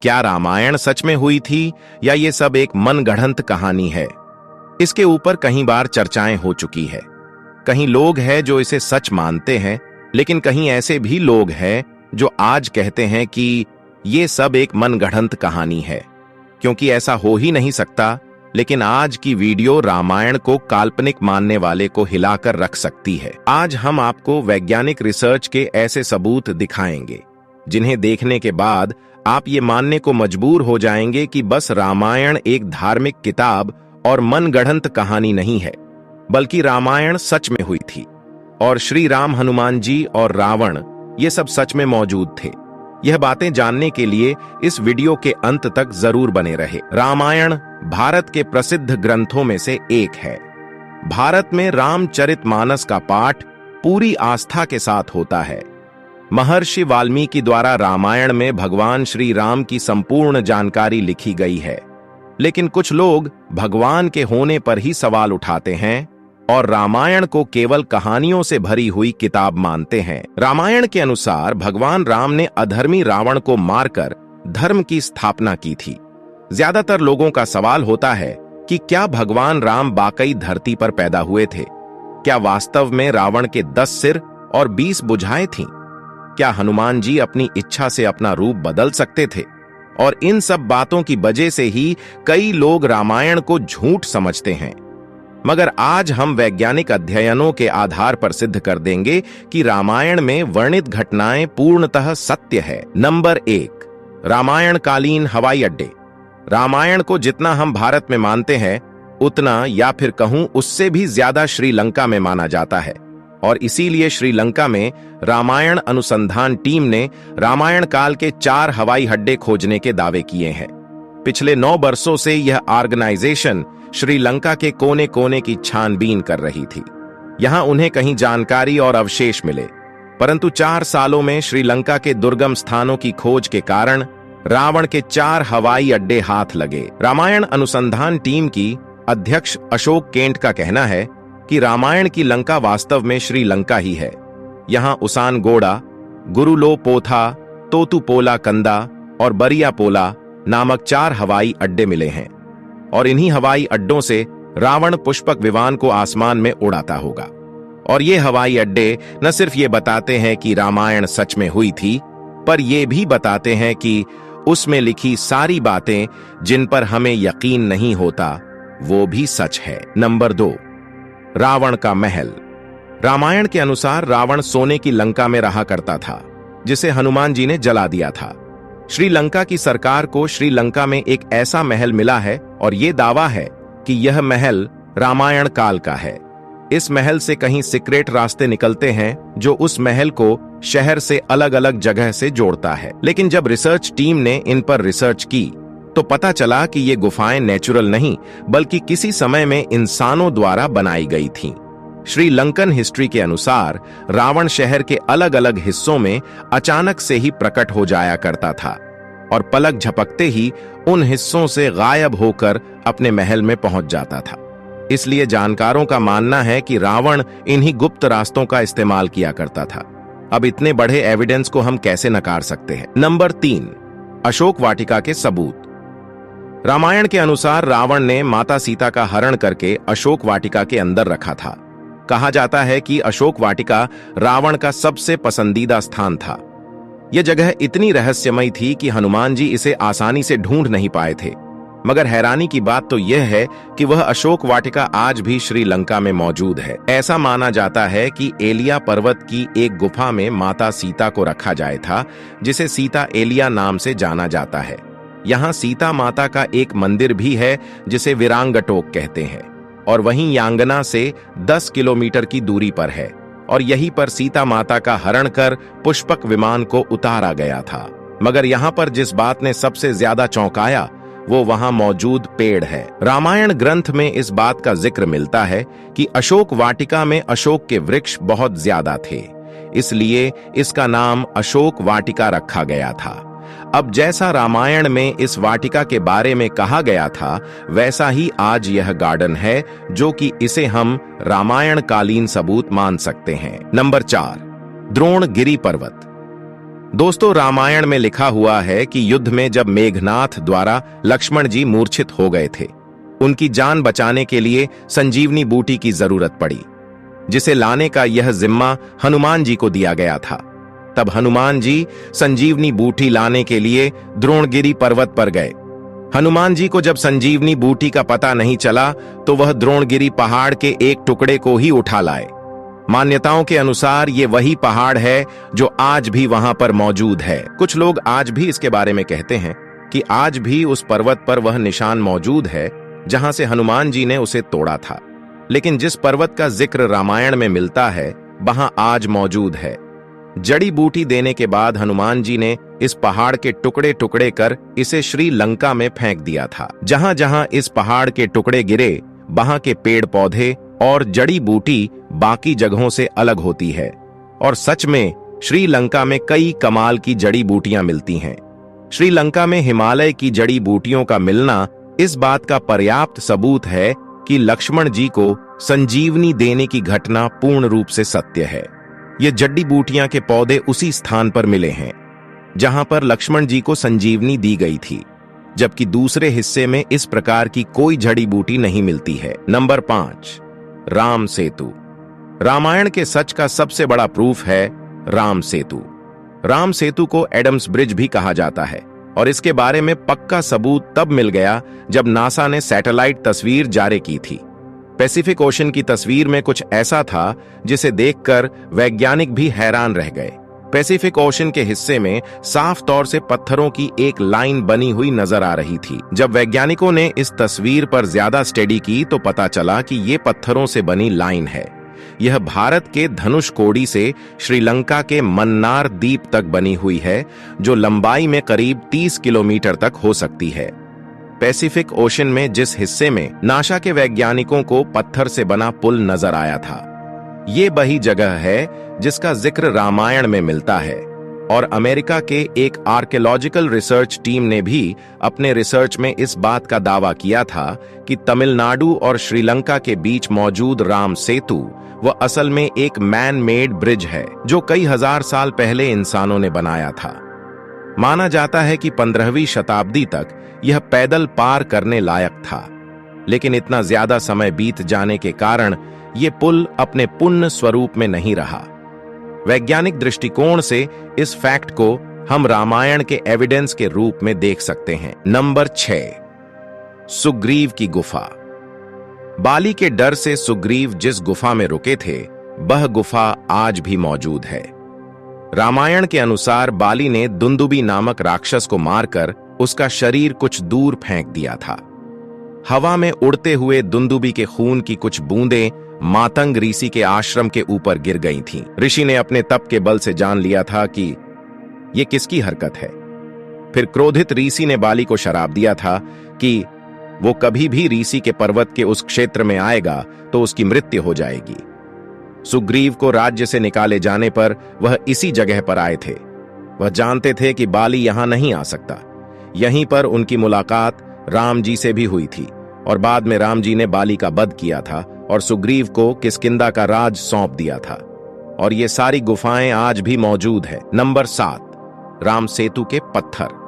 क्या रामायण सच में हुई थी या ये सब एक मनगढ़ंत कहानी है? इसके ऊपर कई बार चर्चाएं हो चुकी है। कहीं लोग हैं जो इसे सच मानते हैं, लेकिन कहीं ऐसे भी लोग हैं जो आज कहते हैं कि ये सब एक मनगढ़ंत कहानी है, क्योंकि ऐसा हो ही नहीं सकता। लेकिन आज की वीडियो रामायण को काल्पनिक मानने वाले को हिलाकर रख सकती है। आज हम आपको वैज्ञानिक रिसर्च के ऐसे सबूत दिखाएंगे जिन्हें देखने के बाद आप ये मानने को मजबूर हो जाएंगे कि बस रामायण एक धार्मिक किताब और मनगढ़ंत कहानी नहीं है, बल्कि रामायण सच में हुई थी और श्री राम, हनुमान जी और रावण ये सब सच में मौजूद थे। यह बातें जानने के लिए इस वीडियो के अंत तक जरूर बने रहे। रामायण भारत के प्रसिद्ध ग्रंथों में से एक है। भारत में रामचरितमानस का पाठ पूरी आस्था के साथ होता है। महर्षि वाल्मीकि द्वारा रामायण में भगवान श्री राम की संपूर्ण जानकारी लिखी गई है, लेकिन कुछ लोग भगवान के होने पर ही सवाल उठाते हैं और रामायण को केवल कहानियों से भरी हुई किताब मानते हैं। रामायण के अनुसार भगवान राम ने अधर्मी रावण को मारकर धर्म की स्थापना की थी। ज्यादातर लोगों का सवाल होता है कि क्या भगवान राम वाकई धरती पर पैदा हुए थे? क्या वास्तव में रावण के 10 सिर और 20 भुजाएं थीं? क्या हनुमान जी अपनी इच्छा से अपना रूप बदल सकते थे? और इन सब बातों की वजह से ही कई लोग रामायण को झूठ समझते हैं। मगर आज हम वैज्ञानिक अध्ययनों के आधार पर सिद्ध कर देंगे कि रामायण में वर्णित घटनाएं पूर्णतः सत्य है। नंबर 1, रामायण कालीन हवाई अड्डे। रामायण को जितना हम भारत में मानते हैं, उतना या फिर कहूं उससे भी ज्यादा श्रीलंका में माना जाता है, और इसीलिए श्रीलंका में रामायण अनुसंधान टीम ने रामायण काल के 4 हवाई अड्डे खोजने के दावे किए हैं। पिछले 9 वर्षों से यह ऑर्गेनाइजेशन श्रीलंका के कोने कोने की छानबीन कर रही थी। यहां उन्हें कहीं जानकारी और अवशेष मिले, परंतु 4 सालों में श्रीलंका के दुर्गम स्थानों की खोज के कारण रावण के 4 हवाई अड्डे हाथ लगे। रामायण अनुसंधान टीम की अध्यक्ष अशोक केंट का कहना है कि रामायण की लंका वास्तव में श्रीलंका ही है। यहां उसानगोड़ा, गुरुलो पोथा, तोतुपोला कंदा और बरियापोला नामक 4 हवाई अड्डे मिले हैं, और इन्हीं हवाई अड्डों से रावण पुष्पक विमान को आसमान में उड़ाता होगा। और ये हवाई अड्डे न सिर्फ ये बताते हैं कि रामायण सच में हुई थी, पर ये भी बताते हैं कि उसमें लिखी सारी बातें जिन पर हमें यकीन नहीं होता, वो भी सच है। नंबर 2, रावण का महल। रामायण के अनुसार रावण सोने की लंका में रहा करता था, जिसे हनुमान जी ने जला दिया था। श्रीलंका की सरकार को श्रीलंका में एक ऐसा महल मिला है और यह दावा है कि यह महल रामायण काल का है। इस महल से कहीं सीक्रेट रास्ते निकलते हैं जो उस महल को शहर से अलग अलग जगह से जोड़ता है। लेकिन जब रिसर्च टीम ने इन पर रिसर्च की तो पता चला कि ये गुफाएं नेचुरल नहीं, बल्कि किसी समय में इंसानों द्वारा बनाई गई थीं। श्रीलंकन हिस्ट्री के अनुसार रावण शहर के अलग अलग हिस्सों में अचानक से ही प्रकट हो जाया करता था और पलक झपकते ही उन हिस्सों से गायब होकर अपने महल में पहुंच जाता था। इसलिए जानकारों का मानना है कि रावण इन्हीं गुप्त रास्तों का इस्तेमाल किया करता था। अब इतने बड़े एविडेंस को हम कैसे नकार सकते हैं? नंबर 3, अशोक वाटिका के सबूत। रामायण के अनुसार रावण ने माता सीता का हरण करके अशोक वाटिका के अंदर रखा था। कहा जाता है कि अशोक वाटिका रावण का सबसे पसंदीदा स्थान था। यह जगह इतनी रहस्यमयी थी कि हनुमान जी इसे आसानी से ढूंढ नहीं पाए थे। मगर हैरानी की बात तो यह है कि वह अशोक वाटिका आज भी श्रीलंका में मौजूद है। ऐसा माना जाता है कि एलिया पर्वत की एक गुफा में माता सीता को रखा जाए था, जिसे सीता एलिया नाम से जाना जाता है। यहाँ सीता माता का एक मंदिर भी है जिसे विरांगटोक कहते हैं, और वहीं यांगना से 10 किलोमीटर की दूरी पर है, और यहीं पर सीता माता का हरण कर पुष्पक विमान को उतारा गया था। मगर यहाँ पर जिस बात ने सबसे ज्यादा चौंकाया वो वहां मौजूद पेड़ है। रामायण ग्रंथ में इस बात का जिक्र मिलता है कि अशोक वाटिका में अशोक के वृक्ष बहुत ज्यादा थे, इसलिए इसका नाम अशोक वाटिका रखा गया था। अब जैसा रामायण में इस वाटिका के बारे में कहा गया था, वैसा ही आज यह गार्डन है, जो कि इसे हम रामायण कालीन सबूत मान सकते हैं। नंबर 4, द्रोणगिरी पर्वत। दोस्तों, रामायण में लिखा हुआ है कि युद्ध में जब मेघनाथ द्वारा लक्ष्मण जी मूर्छित हो गए थे, उनकी जान बचाने के लिए संजीवनी बूटी की जरूरत पड़ी, जिसे लाने का यह जिम्मा हनुमान जी को दिया गया था। तब हनुमान जी संजीवनी बूटी लाने के लिए द्रोणगिरी पर्वत पर गए। हनुमान जी को जब संजीवनी बूटी का पता नहीं चला तो वह द्रोणगिरी पहाड़ के एक टुकड़े को ही उठा लाए। मान्यताओं के अनुसार ये वही पहाड़ है जो आज भी वहां पर मौजूद है। कुछ लोग आज भी इसके बारे में कहते हैं कि आज भी उस पर्वत पर वह निशान मौजूद है जहां से हनुमान जी ने उसे तोड़ा था। लेकिन जिस पर्वत का जिक्र रामायण में मिलता है वहां आज मौजूद है। जड़ी बूटी देने के बाद हनुमान जी ने इस पहाड़ के टुकड़े टुकड़े कर इसे श्रीलंका में फेंक दिया था। जहां जहां इस पहाड़ के टुकड़े गिरे वहां के पेड़ पौधे और जड़ी बूटी बाकी जगहों से अलग होती है। और सच में श्रीलंका में कई कमाल की जड़ी बूटियां मिलती हैं। श्रीलंका में हिमालय की जड़ी बूटियों का मिलना इस बात का पर्याप्त सबूत है कि लक्ष्मण जी को संजीवनी देने की घटना पूर्ण रूप से सत्य है। ये जड़ी बूटियां के पौधे उसी स्थान पर मिले हैं जहां पर लक्ष्मण जी को संजीवनी दी गई थी, जबकि दूसरे हिस्से में इस प्रकार की कोई जड़ी बूटी नहीं मिलती है। नंबर 5, राम सेतु। रामायण के सच का सबसे बड़ा प्रूफ है राम सेतु। राम सेतु को एडम्स ब्रिज भी कहा जाता है और इसके बारे में पक्का सबूत तब मिल गया जब नासा ने सैटेलाइट तस्वीर जारी की थी। पैसिफिक ओशन की तस्वीर में कुछ ऐसा था जिसे देखकर वैज्ञानिक भी हैरान रह गए। पैसिफिक ओशन के हिस्से में साफ तौर से पत्थरों की एक लाइन बनी हुई नजर आ रही थी। जब वैज्ञानिक ने इस तस्वीर पर ज्यादा स्टडी की तो पता चला कि ये पत्थरों से बनी लाइन है। यह भारत के धनुषकोडी से श्रीलंका के मन्नार द्वीप तक बनी हुई है, जो लंबाई में करीब 30 किलोमीटर तक हो सकती है। पैसिफिक ओशन में जिस हिस्से में नासा के वैज्ञानिकों को पत्थर से बना पुल नजर आया था, ये वही जगह है जिसका जिक्र रामायण में मिलता है। और अमेरिका के एक आर्कियोलॉजिकल रिसर्च टीम ने भी अपने रिसर्च में इस बात का दावा किया था कि तमिलनाडु और श्रीलंका के बीच मौजूद राम सेतु वह असल में एक मैन मेड ब्रिज है जो कई हजार साल पहले इंसानों ने बनाया था। माना जाता है कि 15वीं शताब्दी तक यह पैदल पार करने लायक था, लेकिन इतना ज्यादा समय बीत जाने के कारण यह पुल अपने पूर्ण स्वरूप में नहीं रहा। वैज्ञानिक दृष्टिकोण से इस फैक्ट को हम रामायण के एविडेंस के रूप में देख सकते हैं। नंबर 6, सुग्रीव की गुफा। बाली के डर से सुग्रीव जिस गुफा में रुके थे वह गुफा आज भी मौजूद है। रामायण के अनुसार बाली ने दुंदुबी नामक राक्षस को मारकर उसका शरीर कुछ दूर फेंक दिया था। हवा में उड़ते हुए दुंदुबी के खून की कुछ बूंदें मातंग ऋषि के आश्रम के ऊपर गिर गई थीं। ऋषि ने अपने तप के बल से जान लिया था कि यह किसकी हरकत है। फिर क्रोधित ऋषि ने बाली को श्राप दिया था कि वो कभी भी ऋषि के पर्वत के उस क्षेत्र में आएगा तो उसकी मृत्यु हो जाएगी। सुग्रीव को राज्य से निकाले जाने पर वह इसी जगह पर आए थे। वह जानते थे कि बाली यहां नहीं आ सकता। यहीं पर उनकी मुलाकात राम जी से भी हुई थी और बाद में राम जी ने बाली का वध किया था और सुग्रीव को किष्किंधा का राज सौंप दिया था। और ये सारी गुफाएं आज भी मौजूद है। नंबर 7, राम सेतु के पत्थर।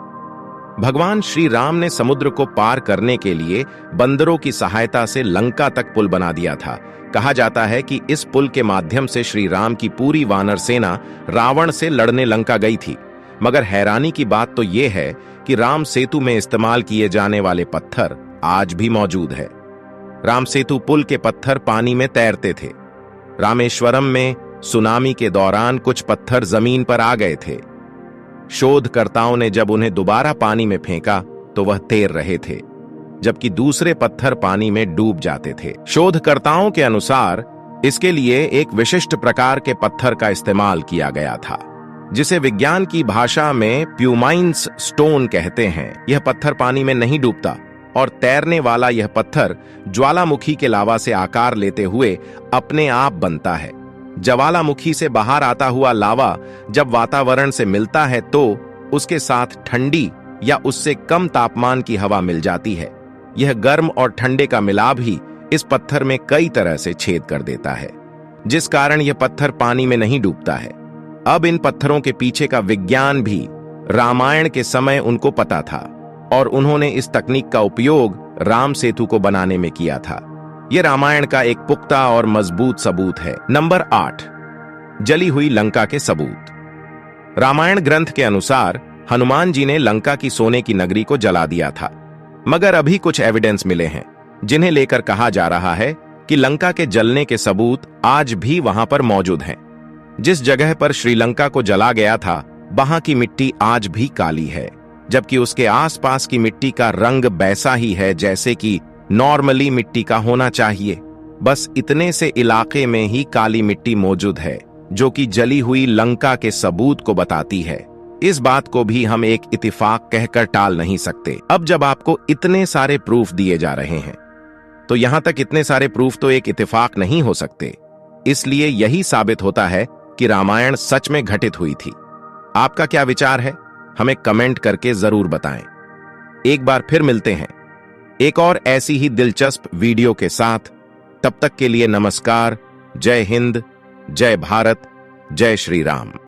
भगवान श्री राम ने समुद्र को पार करने के लिए बंदरों की सहायता से लंका तक पुल बना दिया था। कहा जाता है कि इस पुल के माध्यम से श्री राम की पूरी वानर सेना रावण से लड़ने लंका गई थी। मगर हैरानी की बात तो यह है कि राम सेतु में इस्तेमाल किए जाने वाले पत्थर आज भी मौजूद है। राम सेतु पुल के पत्थर पानी में तैरते थे। रामेश्वरम में सुनामी के दौरान कुछ पत्थर जमीन पर आ गए थे। शोधकर्ताओं ने जब उन्हें दोबारा पानी में फेंका तो वह तैर रहे थे, जबकि दूसरे पत्थर पानी में डूब जाते थे। शोधकर्ताओं के अनुसार इसके लिए एक विशिष्ट प्रकार के पत्थर का इस्तेमाल किया गया था, जिसे विज्ञान की भाषा में प्यूमाइन्स स्टोन कहते हैं। यह पत्थर पानी में नहीं डूबता और तैरने वाला यह पत्थर ज्वालामुखी के लावा से आकार लेते हुए अपने आप बनता है। ज्वालामुखी से बाहर आता हुआ लावा जब वातावरण से मिलता है तो उसके साथ ठंडी या उससे कम तापमान की हवा मिल जाती है। यह गर्म और ठंडे का मिलाप ही इस पत्थर में कई तरह से छेद कर देता है, जिस कारण यह पत्थर पानी में नहीं डूबता है। अब इन पत्थरों के पीछे का विज्ञान भी रामायण के समय उनको पता था और उन्होंने इस तकनीक का उपयोग राम सेतु को बनाने में किया था। यह रामायण का एक पुख्ता और मजबूत सबूत है। नंबर 8, जली हुई लंका के सबूत। रामायण ग्रंथ के अनुसार हनुमान जी ने लंका की सोने की नगरी को जला दिया था, मगर अभी कुछ एविडेंस मिले हैं जिन्हें लेकर कहा जा रहा है कि लंका के जलने के सबूत आज भी वहां पर मौजूद हैं। जिस जगह पर श्रीलंका को जला गया था वहां की मिट्टी आज भी काली है, जबकि उसके आसपास की मिट्टी का रंग वैसा ही है जैसे कि नॉर्मली मिट्टी का होना चाहिए। बस इतने से इलाके में ही काली मिट्टी मौजूद है जो कि जली हुई लंका के सबूत को बताती है। इस बात को भी हम एक इत्तेफाक कहकर टाल नहीं सकते। अब जब आपको इतने सारे प्रूफ दिए जा रहे हैं तो यहां तक इतने सारे प्रूफ तो एक इत्तेफाक नहीं हो सकते। इसलिए यही साबित होता है कि रामायण सच में घटित हुई थी। आपका क्या विचार है? हमें कमेंट करके जरूर बताएं। एक बार फिर मिलते हैं एक और ऐसी ही दिलचस्प वीडियो के साथ। तब तक के लिए नमस्कार। जय हिंद, जय भारत, जय श्री राम।